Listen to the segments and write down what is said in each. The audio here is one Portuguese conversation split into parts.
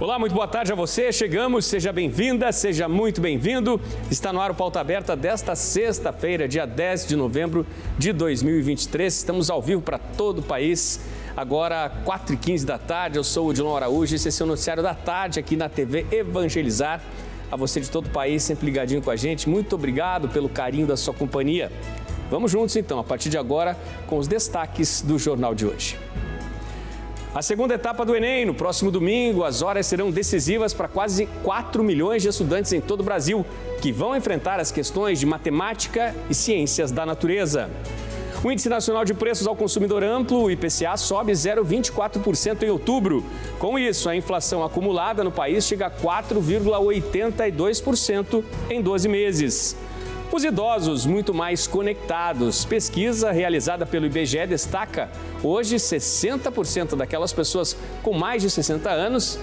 Olá, muito boa tarde a você. Chegamos, seja bem-vinda, seja muito bem-vindo. Está no ar o Pauta Aberta desta sexta-feira, dia 10 de novembro de 2023. Estamos ao vivo para todo o país, agora 4h15 da tarde. Eu sou o Odilon Araújo e esse é o noticiário da tarde aqui na TV Evangelizar. A você de todo o país, sempre ligadinho com a gente. Muito obrigado pelo carinho da sua companhia. Vamos juntos então, a partir de agora, com os destaques do jornal de hoje. A segunda etapa do Enem, no próximo domingo, as horas serão decisivas para quase 4 milhões de estudantes em todo o Brasil, que vão enfrentar as questões de matemática e ciências da natureza. O Índice Nacional de Preços ao Consumidor Amplo, o IPCA, sobe 0,24% em outubro. Com isso, a inflação acumulada no país chega a 4,82% em 12 meses. Os idosos muito mais conectados. Pesquisa realizada pelo IBGE destaca: hoje 60% daquelas pessoas com mais de 60 anos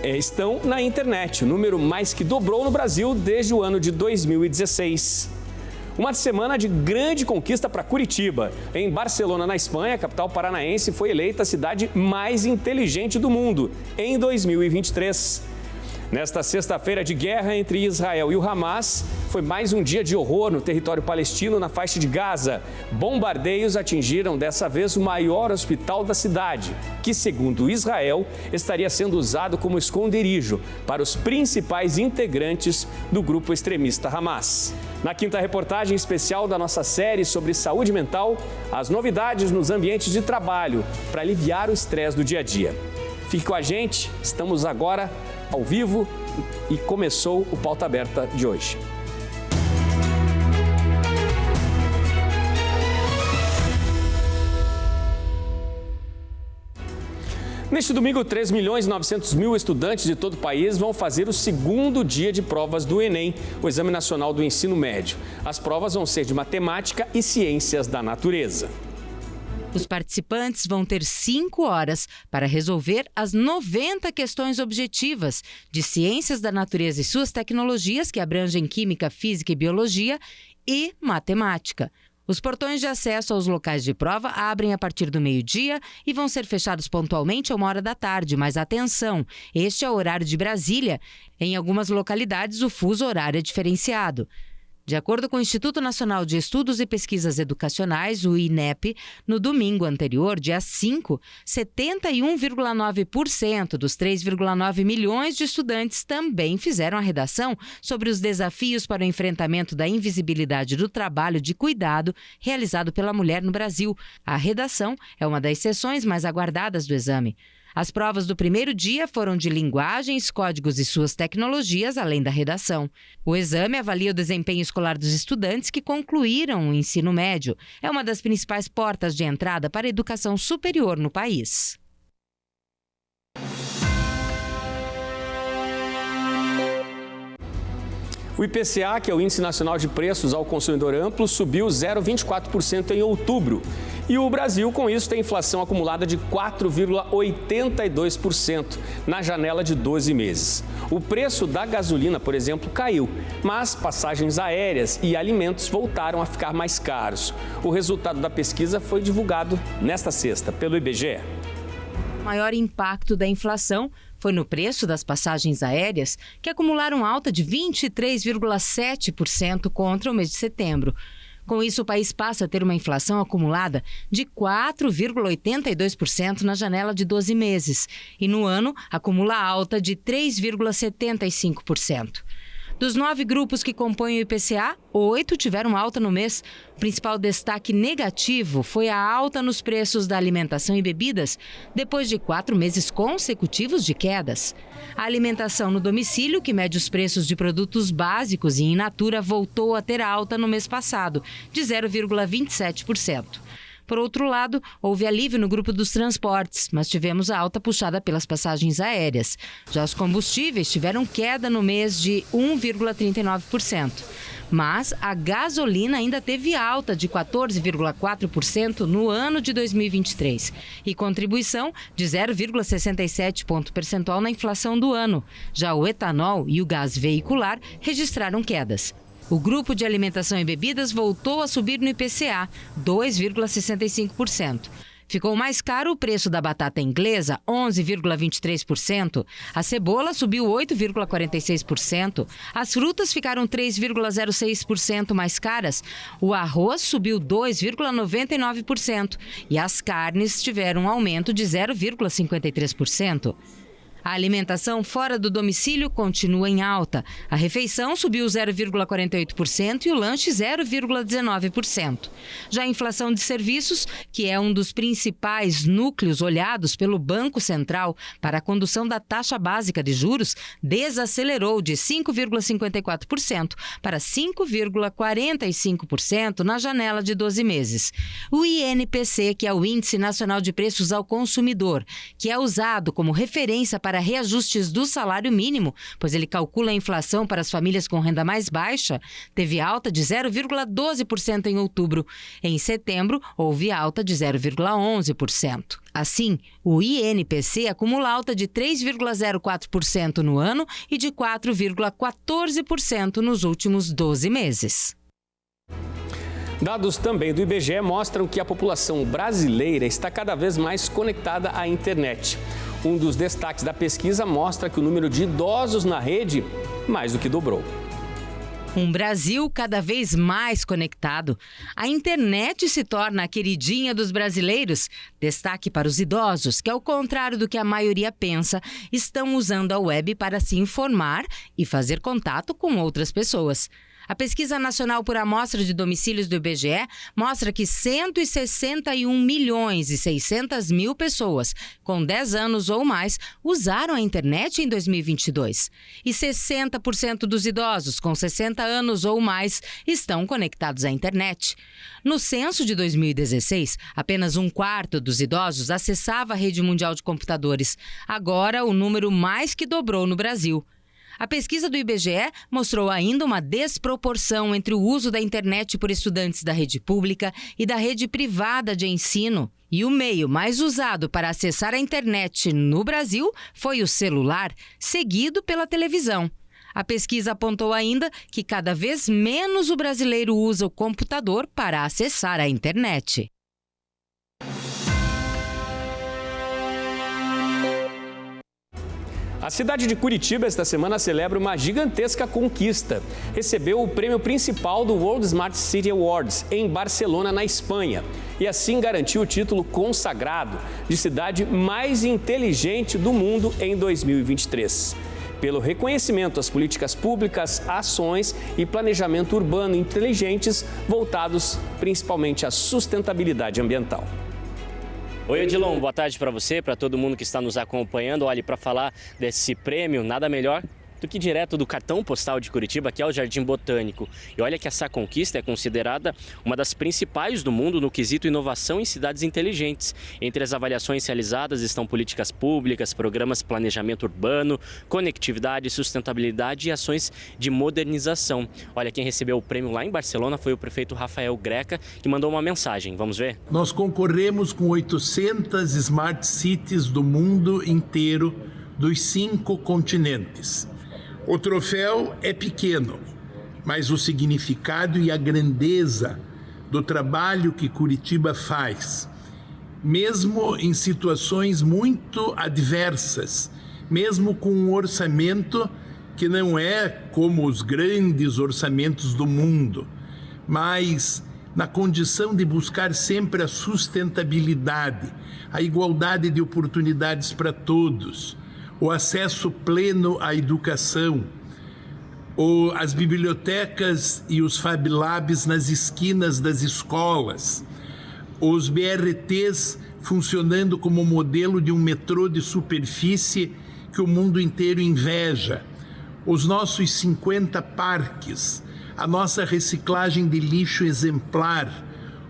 estão na internet, o número mais que dobrou no Brasil desde o ano de 2016. Uma semana de grande conquista para Curitiba. Em Barcelona, na Espanha, a capital paranaense foi eleita a cidade mais inteligente do mundo em 2023. Nesta sexta-feira de guerra entre Israel e o Hamas, foi mais um dia de horror no território palestino, na faixa de Gaza. Bombardeios atingiram dessa vez o maior hospital da cidade, que, segundo Israel, estaria sendo usado como esconderijo para os principais integrantes do grupo extremista Hamas. Na quinta reportagem especial da nossa série sobre saúde mental, as novidades nos ambientes de trabalho para aliviar o estresse do dia a dia. Fique com a gente, estamos agora ao vivo e começou o Pauta Aberta de hoje. Neste domingo, 3.900.000 estudantes de todo o país vão fazer o segundo dia de provas do Enem, o Exame Nacional do Ensino Médio. As provas vão ser de matemática e ciências da natureza. Os participantes vão ter 5 horas para resolver as 90 questões objetivas de ciências da natureza e suas tecnologias, que abrangem química, física e biologia, e matemática. Os portões de acesso aos locais de prova abrem a partir do meio-dia e vão ser fechados pontualmente a 1h da tarde. Mas atenção, este é o horário de Brasília. Em algumas localidades, o fuso horário é diferenciado. De acordo com o Instituto Nacional de Estudos e Pesquisas Educacionais, o INEP, no domingo anterior, dia 5, 71,9% dos 3,9 milhões de estudantes também fizeram a redação sobre os desafios para o enfrentamento da invisibilidade do trabalho de cuidado realizado pela mulher no Brasil. A redação é uma das sessões mais aguardadas do exame. As provas do primeiro dia foram de linguagens, códigos e suas tecnologias, além da redação. O exame avalia o desempenho escolar dos estudantes que concluíram o ensino médio. É uma das principais portas de entrada para a educação superior no país. O IPCA, que é o Índice Nacional de Preços ao Consumidor Amplo, subiu 0,24% em outubro. E o Brasil, com isso, tem inflação acumulada de 4,82% na janela de 12 meses. O preço da gasolina, por exemplo, caiu, mas passagens aéreas e alimentos voltaram a ficar mais caros. O resultado da pesquisa foi divulgado nesta sexta pelo IBGE. O maior impacto da inflação foi no preço das passagens aéreas, que acumularam alta de 23,7% contra o mês de setembro. Com isso, o país passa a ter uma inflação acumulada de 4,82% na janela de 12 meses e, no ano, acumula alta de 3,75%. Dos 9 grupos que compõem o IPCA, 8 tiveram alta no mês. O principal destaque negativo foi a alta nos preços da alimentação e bebidas, depois de 4 meses consecutivos de quedas. A alimentação no domicílio, que mede os preços de produtos básicos e in natura, voltou a ter alta no mês passado, de 0,27%. Por outro lado, houve alívio no grupo dos transportes, mas tivemos a alta puxada pelas passagens aéreas. Já os combustíveis tiveram queda no mês de 1,39%. Mas a gasolina ainda teve alta de 14,4% no ano de 2023 e contribuição de 0,67 ponto percentual na inflação do ano. Já o etanol e o gás veicular registraram quedas. O grupo de alimentação e bebidas voltou a subir no IPCA, 2,65%. Ficou mais caro o preço da batata inglesa, 11,23%. A cebola subiu 8,46%. As frutas ficaram 3,06% mais caras. O arroz subiu 2,99%. E as carnes tiveram um aumento de 0,53%. A alimentação fora do domicílio continua em alta. A refeição subiu 0,48% e o lanche 0,19%. Já a inflação de serviços, que é um dos principais núcleos olhados pelo Banco Central para a condução da taxa básica de juros, desacelerou de 5,54% para 5,45% na janela de 12 meses. O INPC, que é o Índice Nacional de Preços ao Consumidor, que é usado como referência para reajustes do salário mínimo, pois ele calcula a inflação para as famílias com renda mais baixa, teve alta de 0,12% em outubro. Em setembro, houve alta de 0,11%. Assim, o INPC acumula alta de 3,04% no ano e de 4,14% nos últimos 12 meses. Dados também do IBGE mostram que a população brasileira está cada vez mais conectada à internet. Um dos destaques da pesquisa mostra que o número de idosos na rede mais do que dobrou. Um Brasil cada vez mais conectado. A internet se torna a queridinha dos brasileiros. Destaque para os idosos, que, ao contrário do que a maioria pensa, estão usando a web para se informar e fazer contato com outras pessoas. A Pesquisa Nacional por Amostra de Domicílios do IBGE mostra que 161.600.000 pessoas com 10 anos ou mais usaram a internet em 2022. E 60% dos idosos com 60 anos ou mais estão conectados à internet. No censo de 2016, apenas um quarto dos idosos acessava a rede mundial de computadores. Agora, o número mais que dobrou no Brasil. A pesquisa do IBGE mostrou ainda uma desproporção entre o uso da internet por estudantes da rede pública e da rede privada de ensino. E o meio mais usado para acessar a internet no Brasil foi o celular, seguido pela televisão. A pesquisa apontou ainda que cada vez menos o brasileiro usa o computador para acessar a internet. A cidade de Curitiba esta semana celebra uma gigantesca conquista. Recebeu o prêmio principal do World Smart City Awards em Barcelona, na Espanha. E assim garantiu o título consagrado de cidade mais inteligente do mundo em 2023. Pelo reconhecimento às políticas públicas, ações e planejamento urbano inteligentes voltados principalmente à sustentabilidade ambiental. Oi, Odilon, boa tarde para você, para todo mundo que está nos acompanhando. Olha, para falar desse prêmio, nada melhor do que direto do cartão postal de Curitiba, que é o Jardim Botânico. E olha que essa conquista é considerada uma das principais do mundo no quesito inovação em cidades inteligentes. Entre as avaliações realizadas estão políticas públicas, programas de planejamento urbano, conectividade, sustentabilidade e ações de modernização. Olha, quem recebeu o prêmio lá em Barcelona foi o prefeito Rafael Greca, que mandou uma mensagem. Vamos ver? Nós concorremos com 800 Smart Cities do mundo inteiro, dos 5 continentes. O troféu é pequeno, mas o significado e a grandeza do trabalho que Curitiba faz, mesmo em situações muito adversas, mesmo com um orçamento que não é como os grandes orçamentos do mundo, mas na condição de buscar sempre a sustentabilidade, a igualdade de oportunidades para todos, o acesso pleno à educação, as bibliotecas e os Fab Labs nas esquinas das escolas, os BRTs funcionando como modelo de um metrô de superfície que o mundo inteiro inveja, os nossos 50 parques, a nossa reciclagem de lixo exemplar,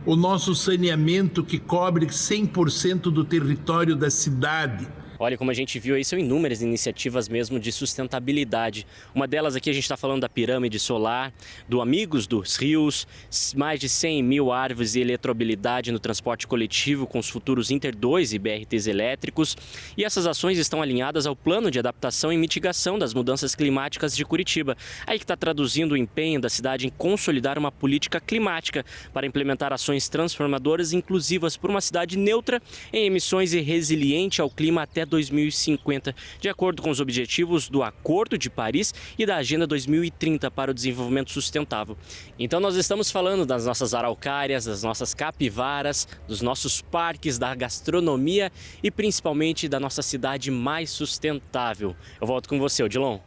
o nosso saneamento que cobre 100% do território da cidade. Olha, como a gente viu aí, são inúmeras iniciativas mesmo de sustentabilidade. Uma delas aqui a gente está falando da pirâmide solar, do Amigos dos Rios, mais de 100 mil árvores e eletromobilidade no transporte coletivo com os futuros Inter 2 e BRTs elétricos. E essas ações estão alinhadas ao plano de adaptação e mitigação das mudanças climáticas de Curitiba. Aí que está traduzindo o empenho da cidade em consolidar uma política climática para implementar ações transformadoras e inclusivas por uma cidade neutra em emissões e resiliente ao clima até 2050, de acordo com os objetivos do Acordo de Paris e da Agenda 2030 para o Desenvolvimento Sustentável. Então nós estamos falando das nossas araucárias, das nossas capivaras, dos nossos parques, da gastronomia e principalmente da nossa cidade mais sustentável. Eu volto com você, Odilon.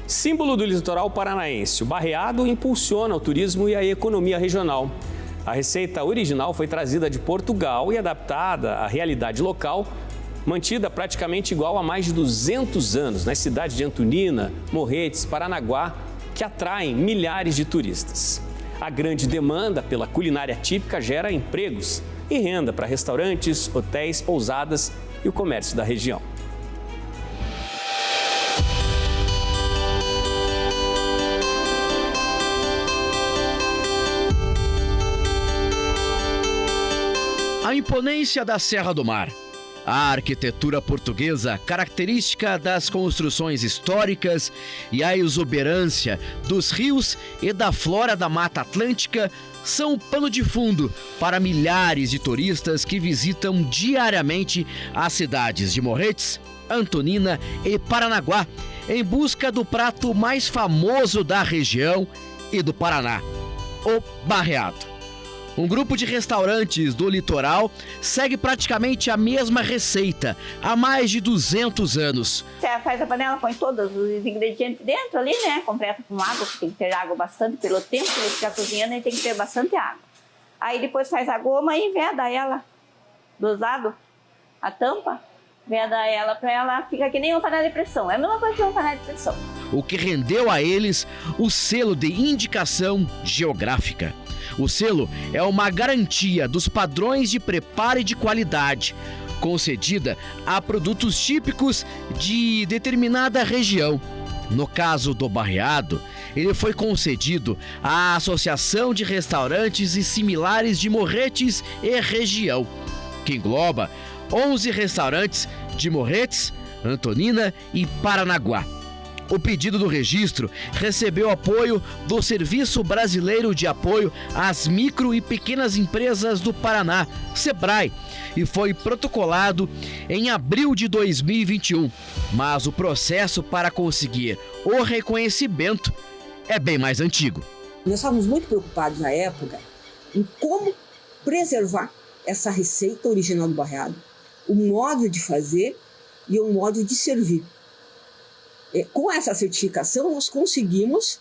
Símbolo do litoral paranaense, o barreado impulsiona o turismo e a economia regional. A receita original foi trazida de Portugal e adaptada à realidade local, mantida praticamente igual há mais de 200 anos nas cidades de Antonina, Morretes, Paranaguá, que atraem milhares de turistas. A grande demanda pela culinária típica gera empregos e renda para restaurantes, hotéis, pousadas e o comércio da região. A imponência da Serra do Mar, a arquitetura portuguesa característica das construções históricas e a exuberância dos rios e da flora da Mata Atlântica são o pano de fundo para milhares de turistas que visitam diariamente as cidades de Morretes, Antonina e Paranaguá em busca do prato mais famoso da região e do Paraná, o barreado. Um grupo de restaurantes do litoral segue praticamente a mesma receita há mais de 200 anos. Você faz a panela, põe todos os ingredientes dentro ali, né? Completa com água, porque tem que ter água bastante. Pelo tempo que ele fica cozinhando, ele tem que ter bastante água. Aí depois faz a goma e veda ela, dosado, a tampa. Veda ela para ela, fica que nem uma panela de pressão. É a mesma coisa que uma panela de pressão. O que rendeu a eles o selo de indicação geográfica. O selo é uma garantia dos padrões de preparo e de qualidade, concedida a produtos típicos de determinada região. No caso do barreado, ele foi concedido à Associação de Restaurantes e Similares de Morretes e Região, que engloba 11 restaurantes de Morretes, Antonina e Paranaguá. O pedido do registro recebeu apoio do Serviço Brasileiro de Apoio às Micro e Pequenas Empresas do Paraná, SEBRAE, e foi protocolado em abril de 2021. Mas o processo para conseguir o reconhecimento é bem mais antigo. Nós estávamos muito preocupados na época em como preservar essa receita original do barreado, o modo de fazer e o modo de servir. Com essa certificação, nós conseguimos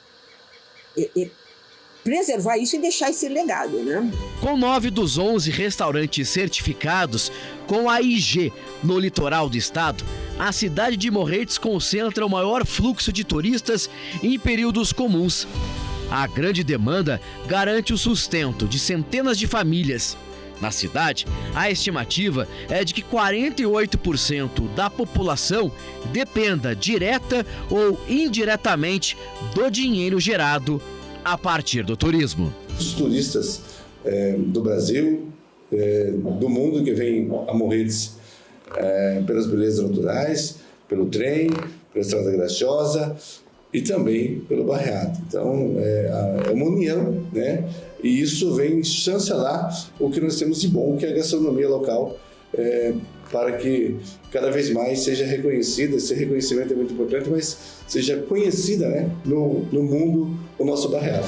preservar isso e deixar esse legado, né? Com 9 dos 11 restaurantes certificados com a IG no litoral do estado, a cidade de Morretes concentra o maior fluxo de turistas em períodos comuns. A grande demanda garante o sustento de centenas de famílias. Na cidade, a estimativa é de que 48% da população dependa direta ou indiretamente do dinheiro gerado a partir do turismo. Os turistas do Brasil, do mundo que vêm a Morretes pelas belezas naturais, pelo trem, pela Estrada Graciosa e também pelo barreado. Então, é uma união, né? E isso vem chancelar o que nós temos de bom, que é a gastronomia local, para que cada vez mais seja reconhecida. Esse reconhecimento é muito importante, mas seja conhecida, né, no mundo o nosso barreado.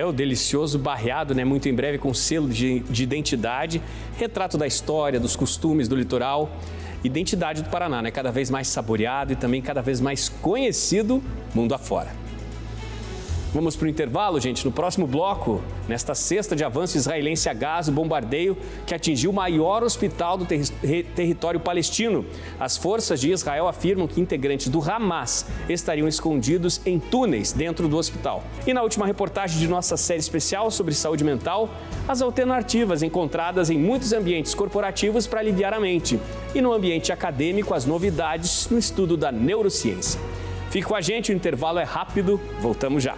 O delicioso barreado, né? Muito em breve com selo de identidade, retrato da história, dos costumes do litoral, identidade do Paraná, né? Cada vez mais saboreado e também cada vez mais conhecido mundo afora. Vamos para o intervalo, gente. No próximo bloco, nesta sexta de avanço israelense a Gaza, o bombardeio que atingiu o maior hospital do território palestino. As forças de Israel afirmam que integrantes do Hamas estariam escondidos em túneis dentro do hospital. E na última reportagem de nossa série especial sobre saúde mental, as alternativas encontradas em muitos ambientes corporativos para aliviar a mente. E no ambiente acadêmico, as novidades no estudo da neurociência. Fique com a gente, o intervalo é rápido, voltamos já.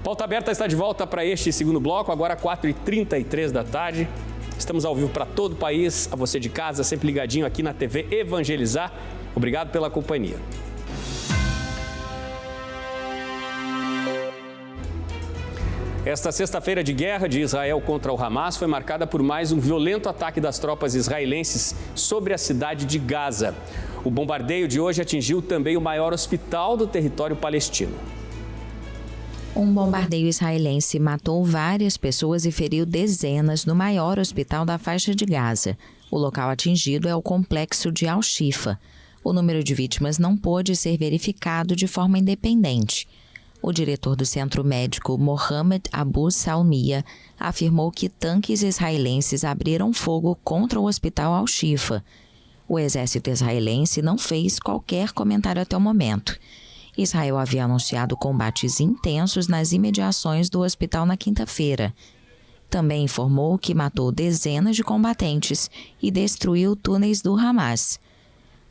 Pauta Aberta está de volta para este segundo bloco, agora 4h33 da tarde. Estamos ao vivo para todo o país, a você de casa, sempre ligadinho aqui na TV Evangelizar. Obrigado pela companhia. Esta sexta-feira de guerra de Israel contra o Hamas foi marcada por mais um violento ataque das tropas israelenses sobre a cidade de Gaza. O bombardeio de hoje atingiu também o maior hospital do território palestino. Um bombardeio israelense matou várias pessoas e feriu dezenas no maior hospital da faixa de Gaza. O local atingido é o complexo de Al-Shifa. O número de vítimas não pôde ser verificado de forma independente. O diretor do centro médico, Mohamed Abu Salmiya, afirmou que tanques israelenses abriram fogo contra o hospital Al-Shifa. O exército israelense não fez qualquer comentário até o momento. Israel havia anunciado combates intensos nas imediações do hospital na quinta-feira. Também informou que matou dezenas de combatentes e destruiu túneis do Hamas.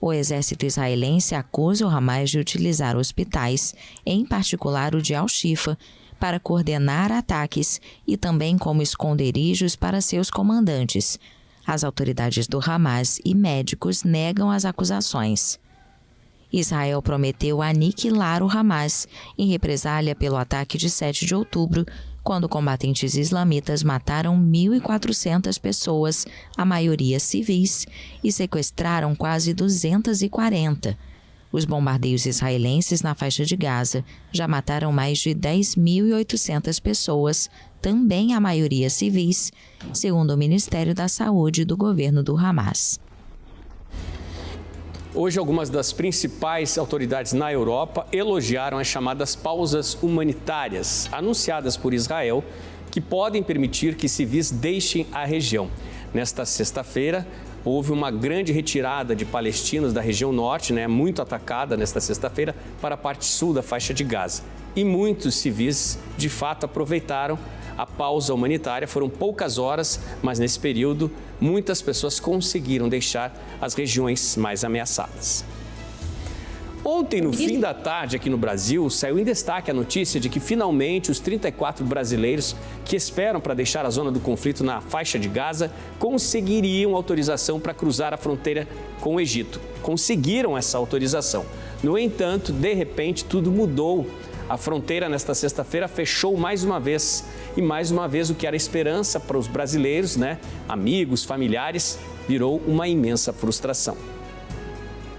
O exército israelense acusa o Hamas de utilizar hospitais, em particular o de Al-Shifa, para coordenar ataques e também como esconderijos para seus comandantes. As autoridades do Hamas e médicos negam as acusações. Israel prometeu aniquilar o Hamas em represália pelo ataque de 7 de outubro, quando combatentes islamitas mataram 1.400 pessoas, a maioria civis, e sequestraram quase 240. Os bombardeios israelenses na faixa de Gaza já mataram mais de 10.800 pessoas, também a maioria civis, segundo o Ministério da Saúde do governo do Hamas. Hoje, algumas das principais autoridades na Europa elogiaram as chamadas pausas humanitárias, anunciadas por Israel, que podem permitir que civis deixem a região. Nesta sexta-feira, houve uma grande retirada de palestinos da região norte, muito atacada nesta sexta-feira, para a parte sul da faixa de Gaza. E muitos civis, de fato, aproveitaram a pausa humanitária. Foram poucas horas, mas nesse período muitas pessoas conseguiram deixar as regiões mais ameaçadas. Ontem, no fim da tarde, aqui no Brasil, saiu em destaque a notícia de que finalmente os 34 brasileiros que esperam para deixar a zona do conflito na faixa de Gaza conseguiriam autorização para cruzar a fronteira com o Egito. Conseguiram essa autorização. No entanto, de repente, tudo mudou. A fronteira, nesta sexta-feira, fechou mais uma vez. E mais uma vez, o que era esperança para os brasileiros, amigos, familiares, virou uma imensa frustração.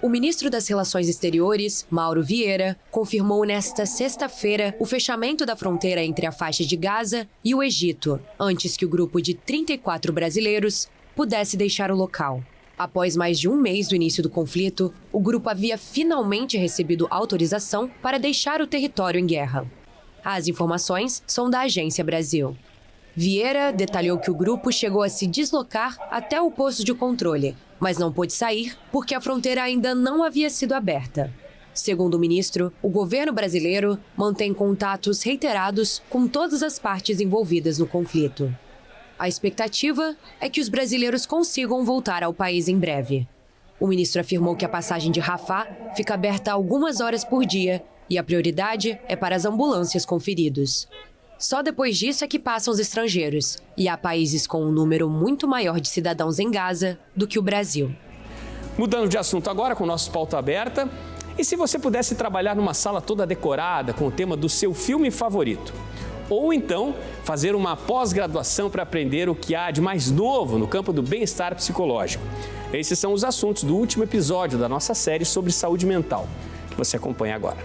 O ministro das Relações Exteriores, Mauro Vieira, confirmou nesta sexta-feira o fechamento da fronteira entre a faixa de Gaza e o Egito, antes que o grupo de 34 brasileiros pudesse deixar o local. Após mais de um mês do início do conflito, o grupo havia finalmente recebido autorização para deixar o território em guerra. As informações são da Agência Brasil. Vieira detalhou que o grupo chegou a se deslocar até o posto de controle, mas não pôde sair porque a fronteira ainda não havia sido aberta. Segundo o ministro, o governo brasileiro mantém contatos reiterados com todas as partes envolvidas no conflito. A expectativa é que os brasileiros consigam voltar ao país em breve. O ministro afirmou que a passagem de Rafah fica aberta algumas horas por dia e a prioridade é para as ambulâncias com feridos. Só depois disso é que passam os estrangeiros, e há países com um número muito maior de cidadãos em Gaza do que o Brasil. Mudando de assunto agora com o nosso Pauta Aberta, e se você pudesse trabalhar numa sala toda decorada com o tema do seu filme favorito? Ou então fazer uma pós-graduação para aprender o que há de mais novo no campo do bem-estar psicológico. Esses são os assuntos do último episódio da nossa série sobre saúde mental, que você acompanha agora.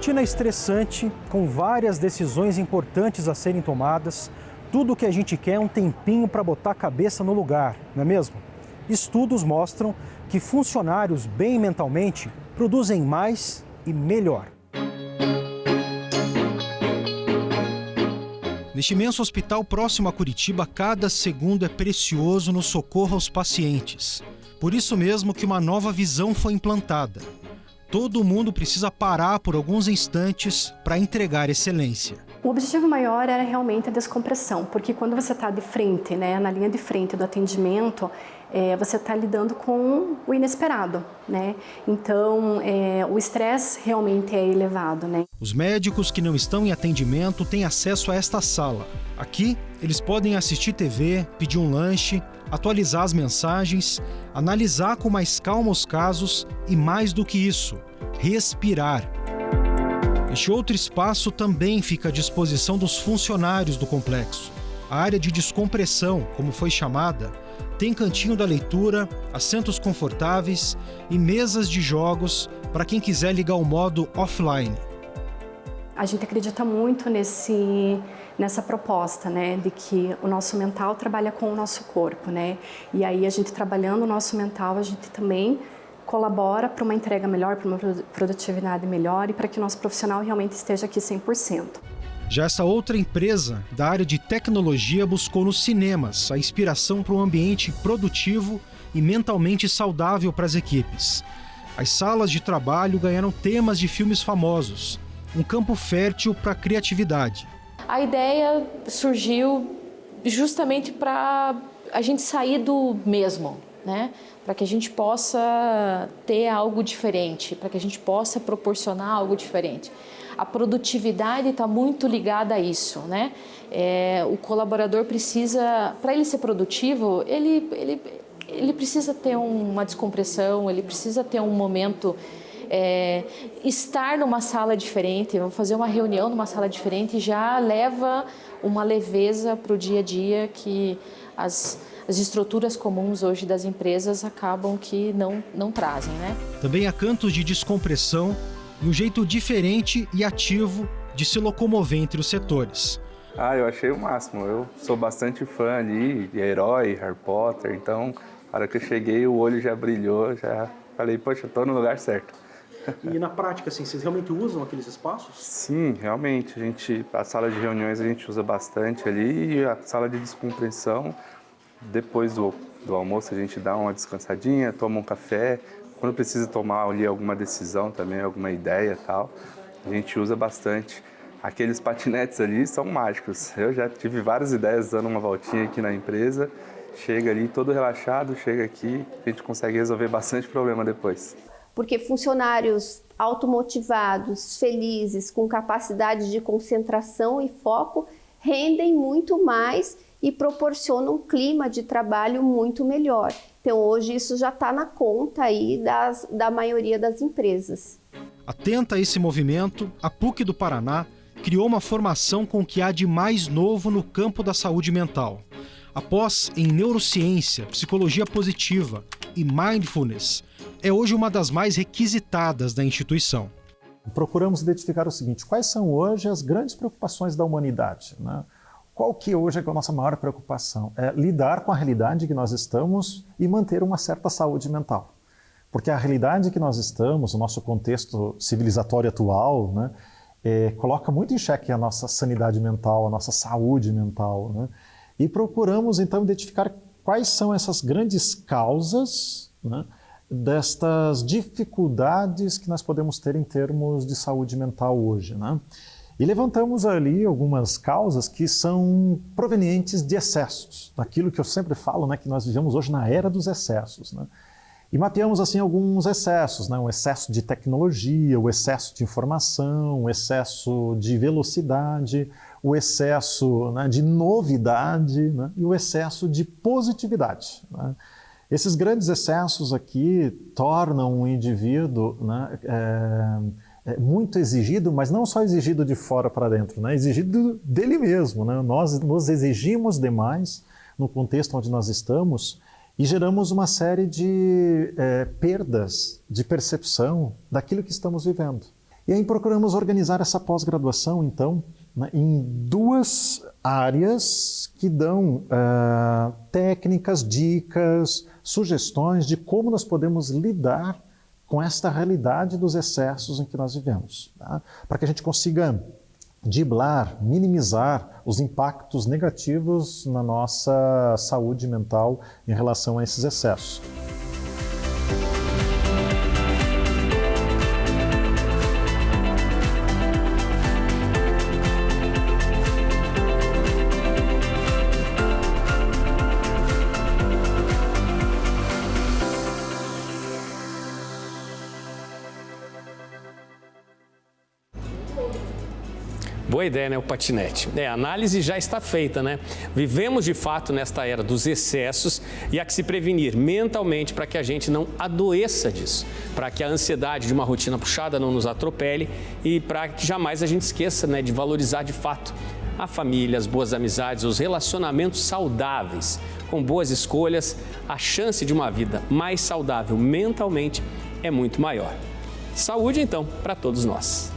rotina estressante, com várias decisões importantes a serem tomadas. Tudo o que a gente quer é um tempinho para botar a cabeça no lugar, não é mesmo? Estudos mostram que funcionários bem mentalmente produzem mais e melhor. Neste imenso hospital próximo a Curitiba, cada segundo é precioso no socorro aos pacientes. Por isso mesmo que uma nova visão foi implantada. Todo mundo precisa parar por alguns instantes para entregar excelência. O objetivo maior era realmente a descompressão, porque quando você está de frente, né, na linha de frente do atendimento, você está lidando com o inesperado, né? Então, o estresse realmente é elevado, né? Os médicos que não estão em atendimento têm acesso a esta sala. Aqui, eles podem assistir TV, pedir um lanche, atualizar as mensagens, analisar com mais calma os casos e, mais do que isso, respirar. Este outro espaço também fica à disposição dos funcionários do complexo. A área de descompressão, como foi chamada, tem cantinho da leitura, assentos confortáveis e mesas de jogos para quem quiser ligar o modo offline. A gente acredita muito nessa proposta, né, de que o nosso mental trabalha com o nosso corpo, né? E aí a gente trabalhando o nosso mental, a gente também colabora para uma entrega melhor, para uma produtividade melhor e para que o nosso profissional realmente esteja aqui 100%. Já essa outra empresa da área de tecnologia buscou nos cinemas a inspiração para um ambiente produtivo e mentalmente saudável para as equipes. As salas de trabalho ganharam temas de filmes famosos, um campo fértil para a criatividade. A ideia surgiu justamente para a gente sair do mesmo, né? Para que a gente possa ter algo diferente, para que a gente possa proporcionar algo diferente. A produtividade está muito ligada a isso, né? O colaborador precisa, para ele ser produtivo, ele precisa ter uma descompressão, ele precisa ter um momento, estar numa sala diferente, vamos fazer uma reunião numa sala diferente, já leva uma leveza para o dia a dia que as estruturas comuns hoje das empresas acabam que não trazem, né? Também há cantos de descompressão e um jeito diferente e ativo de se locomover entre os setores. Eu achei o máximo. Eu sou bastante fã ali de herói, Harry Potter, então, na hora que eu cheguei, o olho já brilhou, já falei, poxa, eu tô no lugar certo. E na prática, assim, vocês realmente usam aqueles espaços? Sim, realmente. A sala de reuniões a gente usa bastante ali e a sala de descompressão, depois do almoço a gente dá uma descansadinha, toma um café. Quando precisa tomar ali alguma decisão também, alguma ideia e tal, a gente usa bastante. Aqueles patinetes ali são mágicos. Eu já tive várias ideias dando uma voltinha aqui na empresa. Chega ali todo relaxado, chega aqui, a gente consegue resolver bastante problema depois. Porque funcionários automotivados, felizes, com capacidade de concentração e foco, rendem muito mais e proporcionam um clima de trabalho muito melhor. Então hoje isso já está na conta aí da maioria das empresas. Atenta a esse movimento, a PUC do Paraná criou uma formação com o que há de mais novo no campo da saúde mental. A pós em neurociência, psicologia positiva e mindfulness é hoje uma das mais requisitadas da instituição. Procuramos identificar o seguinte: quais são hoje as grandes preocupações da humanidade, né? Qual que hoje é a nossa maior preocupação? É lidar com a realidade que nós estamos e manter uma certa saúde mental. Porque a realidade que nós estamos, o nosso contexto civilizatório atual, né, coloca muito em xeque a nossa sanidade mental, a nossa saúde mental, né? E procuramos então identificar quais são essas grandes causas, né, destas dificuldades que nós podemos ter em termos de saúde mental hoje, né? E levantamos ali algumas causas que são provenientes de excessos, daquilo que eu sempre falo, né, que nós vivemos hoje na era dos excessos, né? E mapeamos assim alguns excessos, né? O excesso de tecnologia, o excesso de informação, o excesso de velocidade, o excesso, né, de novidade, né, e o excesso de positividade, né? Esses grandes excessos aqui tornam o indivíduo, né, muito exigido, mas não só exigido de fora para dentro, né? Exigido dele mesmo, né? Nós nos exigimos demais no contexto onde nós estamos e geramos uma série de perdas de percepção daquilo que estamos vivendo. E aí procuramos organizar essa pós-graduação, então, né, em 2 áreas que dão técnicas, dicas, sugestões de como nós podemos lidar com esta realidade dos excessos em que nós vivemos, tá? Para que a gente consiga driblar, minimizar os impactos negativos na nossa saúde mental em relação a esses excessos. Boa ideia, né? O patinete. A análise já está feita, né? Vivemos de fato nesta era dos excessos e há que se prevenir mentalmente para que a gente não adoeça disso, para que a ansiedade de uma rotina puxada não nos atropele e para que jamais a gente esqueça, né, de valorizar de fato a família, as boas amizades, os relacionamentos saudáveis. Com boas escolhas, a chance de uma vida mais saudável mentalmente é muito maior. Saúde, então, para todos nós.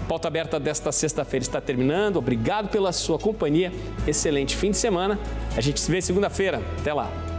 Pauta Aberta desta sexta-feira está terminando. Obrigado pela sua companhia. Excelente fim de semana. A gente se vê segunda-feira. Até lá.